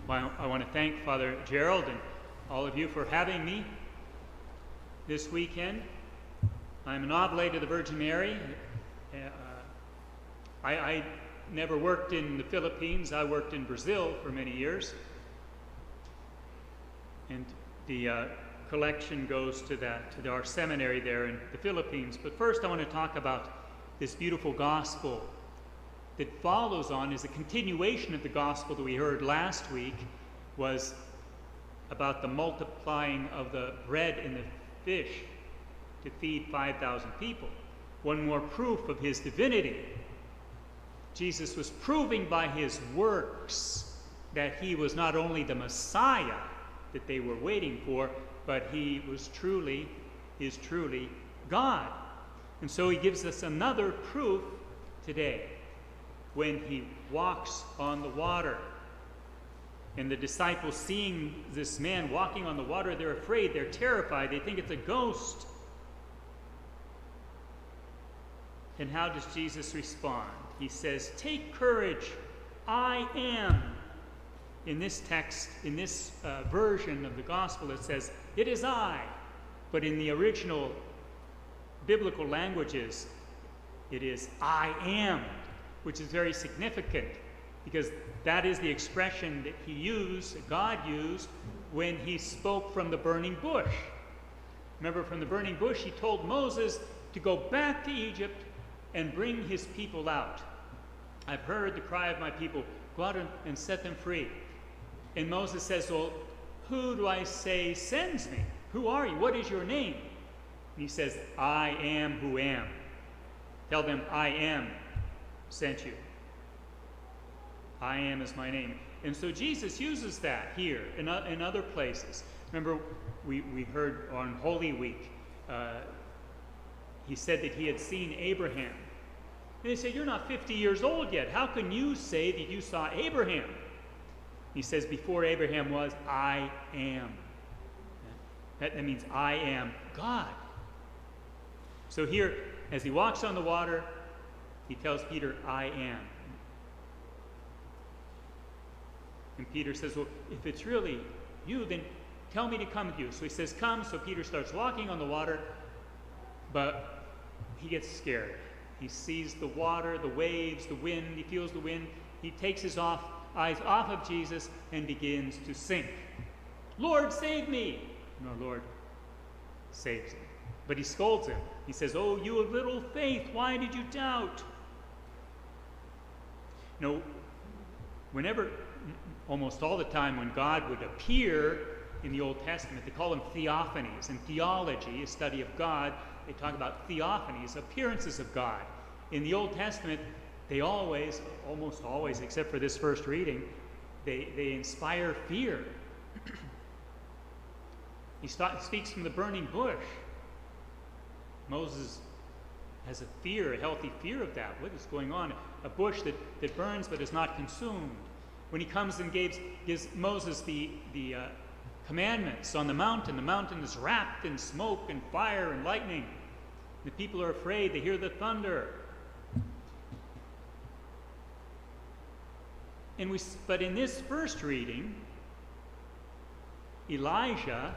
Well, I want to thank Father Gerald and all of you for having me this weekend. I'm an oblate of the Virgin Mary. I never worked in the Philippines. I worked in Brazil for many years. And the collection goes to our seminary there in the Philippines. But first I want to talk about this beautiful gospel that follows on, is a continuation of the gospel that we heard last week, was about the multiplying of the bread and the fish to feed 5,000 people. One more proof of his divinity. Jesus was proving by his works that he was not only the Messiah that they were waiting for, but he is truly God. And so he gives us another proof today when he walks on the water. And the disciples, seeing this man walking on the water, they're afraid, they're terrified, they think it's a ghost. And how does Jesus respond? He says, "Take courage, I am." In this text, in this version of the gospel, it says, "It is I." But in the original biblical languages, it is "I am," which is very significant, because that is the expression that God used when he spoke from the burning bush. Remember, from the burning bush, he told Moses to go back to Egypt and bring his people out. "I've heard the cry of my people. Go out and set them free." And Moses says, "Well, who do I say sends me? Who are you? What is your name?" And he says, "I am who am." Tell them, "I am sent you." I am is my name. And so Jesus uses that here in other places. Remember, we heard on Holy Week, he said that he had seen Abraham. And they said, "You're not 50 years old yet. How can you say that you saw Abraham?" He says, "Before Abraham was, I am." That means I am God. So here, as he walks on the water, he tells Peter, "I am." And Peter says, "Well, if it's really you, then tell me to come with you." So he says, "Come." So Peter starts walking on the water, but he gets scared. He sees the water, the waves, the wind. He feels the wind. He takes his eyes off of Jesus and begins to sink. "Lord, save me!" And our Lord saves him. But he scolds him. He says, "Oh, you of little faith, why did you doubt?" Almost all the time when God would appear in the Old Testament, they call them theophanies. In theology, a study of God, they talk about theophanies, appearances of God. In the Old Testament, they almost always, except for this first reading, they inspire fear. He speaks from the burning bush. Moses has a healthy fear of that. What is going on? A bush that burns but is not consumed. When he comes and gives Moses the commandments on the mountain is wrapped in smoke and fire and lightning. The people are afraid. They hear the thunder. But in this first reading, Elijah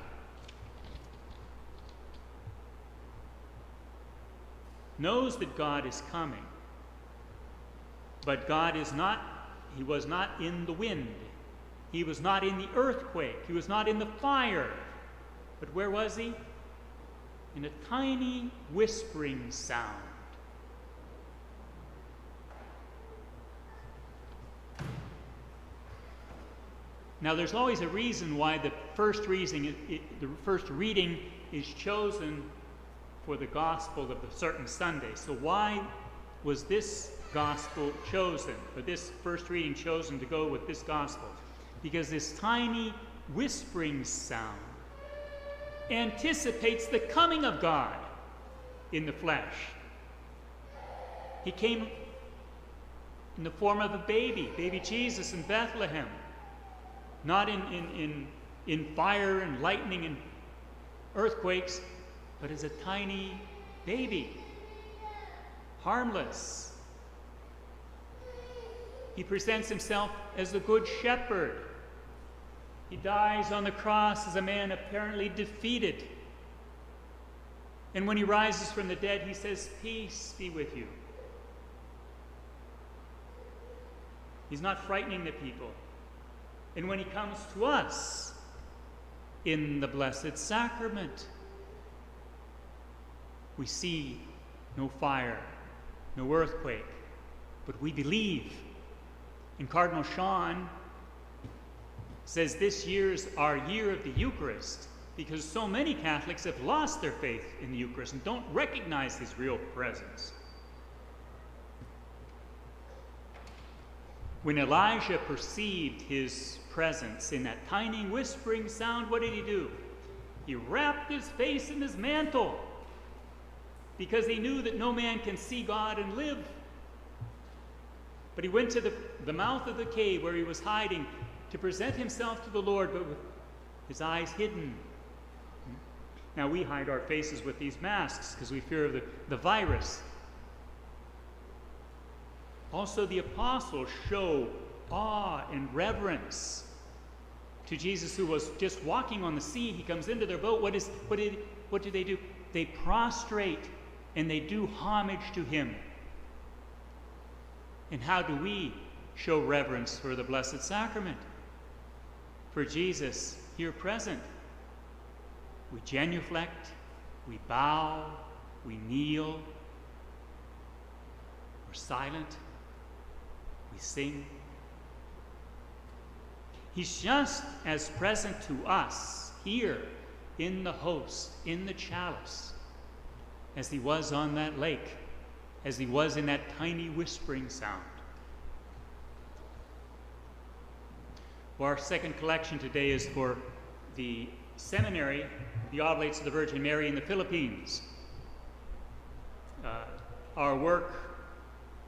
knows that God is coming, but he was not in the wind. He was not in the earthquake. He was not in the fire. But where was he? In a tiny whispering sound. Now, there's always a reason why the first reading is chosen for the gospel of a certain Sunday. So why was this gospel chosen, or this first reading chosen to go with this gospel? Because this tiny whispering sound anticipates the coming of God in the flesh. He came in the form of a baby Jesus in Bethlehem. Not in fire and lightning and earthquakes, but as a tiny baby, harmless. He presents himself as the good shepherd. He dies on the cross as a man apparently defeated. And when he rises from the dead, he says, "Peace be with you." He's not frightening the people. And when he comes to us in the Blessed Sacrament, we see no fire, no earthquake, but we believe. And Cardinal Sean says this year's our year of the Eucharist, because so many Catholics have lost their faith in the Eucharist and don't recognize his real presence. When Elijah perceived his presence in that tiny whispering sound, what did he do? He wrapped his face in his mantle, because he knew that no man can see God and live. But he went to the mouth of the cave where he was hiding to present himself to the Lord, but with his eyes hidden. Now we hide our faces with these masks because we fear of the virus. Also, the apostles show awe and reverence to Jesus, who was just walking on the sea. He comes into their boat. What do they do? They prostrate and they do homage to him. And how do we show reverence for the Blessed Sacrament? For Jesus here present. We genuflect, we bow, we kneel, we're silent, we sing. He's just as present to us here in the host, in the chalice, as he was on that lake, as he was in that tiny whispering sound. Well, our second collection today is for the seminary, the Oblates of the Virgin Mary in the Philippines. Our work,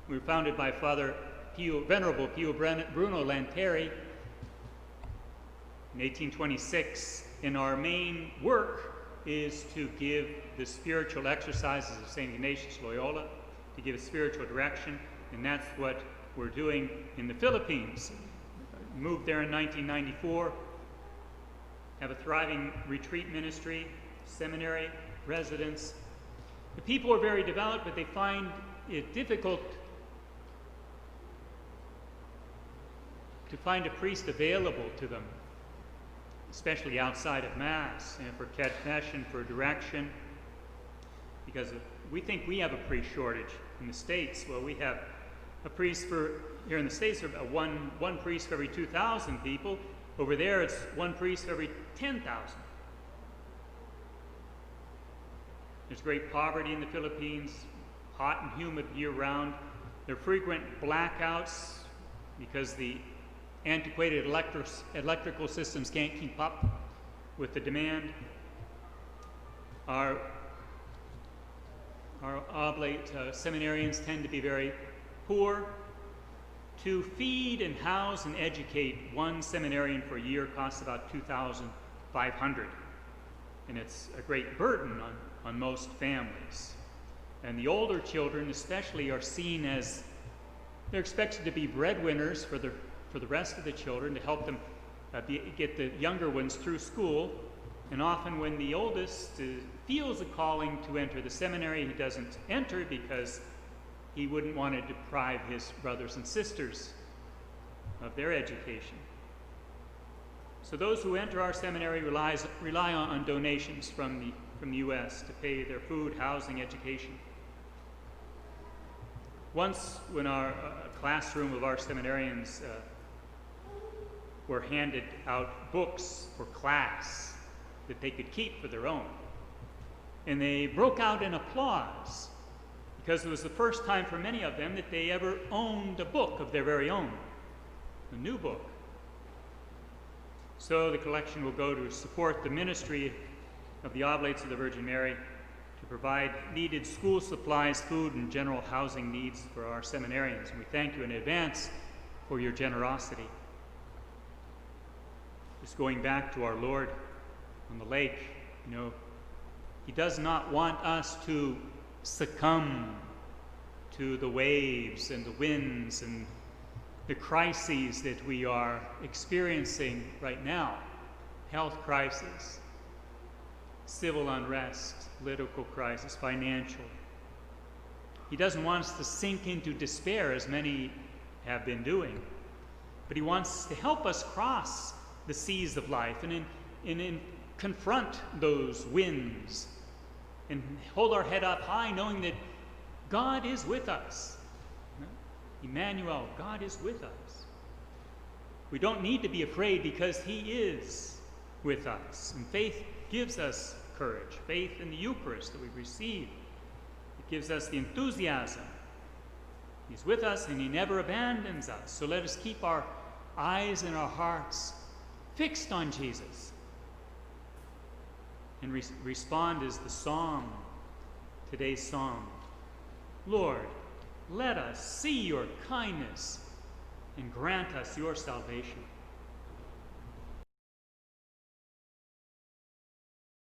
we were founded by Father Venerable Pio Bruno Lanteri in 1826, and our main work is to give the spiritual exercises of St. Ignatius Loyola, to give a spiritual direction, and that's what we're doing in the Philippines. Moved there in 1994, have a thriving retreat ministry, seminary, residence. The people are very devout, but they find it difficult to find a priest available to them, especially outside of Mass, and for confession, for direction, because we think we have a priest shortage in the States. Well, we have a priest here in the States, one priest for every 2,000 people. Over there, it's one priest for every 10,000. There's great poverty in the Philippines, hot and humid year-round. There are frequent blackouts because the antiquated electrical systems can't keep up with the demand. Our oblate seminarians tend to be very poor. To feed and house and educate one seminarian for a year costs about $2,500, and it's a great burden on most families. And the older children especially are seen as, they're expected to be breadwinners for the rest of the children, to help them get the younger ones through school. And often when the oldest feels a calling to enter the seminary, he doesn't enter because he wouldn't want to deprive his brothers and sisters of their education. So those who enter our seminary rely on donations from the U.S. to pay their food, housing, education. Once, when our classroom of our seminarians were handed out books for class that they could keep for their own, and they broke out in applause, because it was the first time for many of them that they ever owned a book of their very own, a new book. So the collection will go to support the ministry of the Oblates of the Virgin Mary, to provide needed school supplies, food, and general housing needs for our seminarians. And we thank you in advance for your generosity. Just going back to our Lord on the lake, he does not want us to succumb to the waves and the winds and the crises that we are experiencing right now. health crisis, civil unrest, political crisis, financial. He doesn't want us to sink into despair, as many have been doing, but he wants to help us cross the seas of life and confront those winds and hold our head up high, knowing that God is with us. Emmanuel, God is with us. We don't need to be afraid because he is with us. And faith gives us courage. Faith in the Eucharist that we receive. It gives us the enthusiasm. He's with us and he never abandons us. So let us keep our eyes and our hearts fixed on Jesus. And respond as the psalm, today's psalm. Lord, let us see your kindness and grant us your salvation.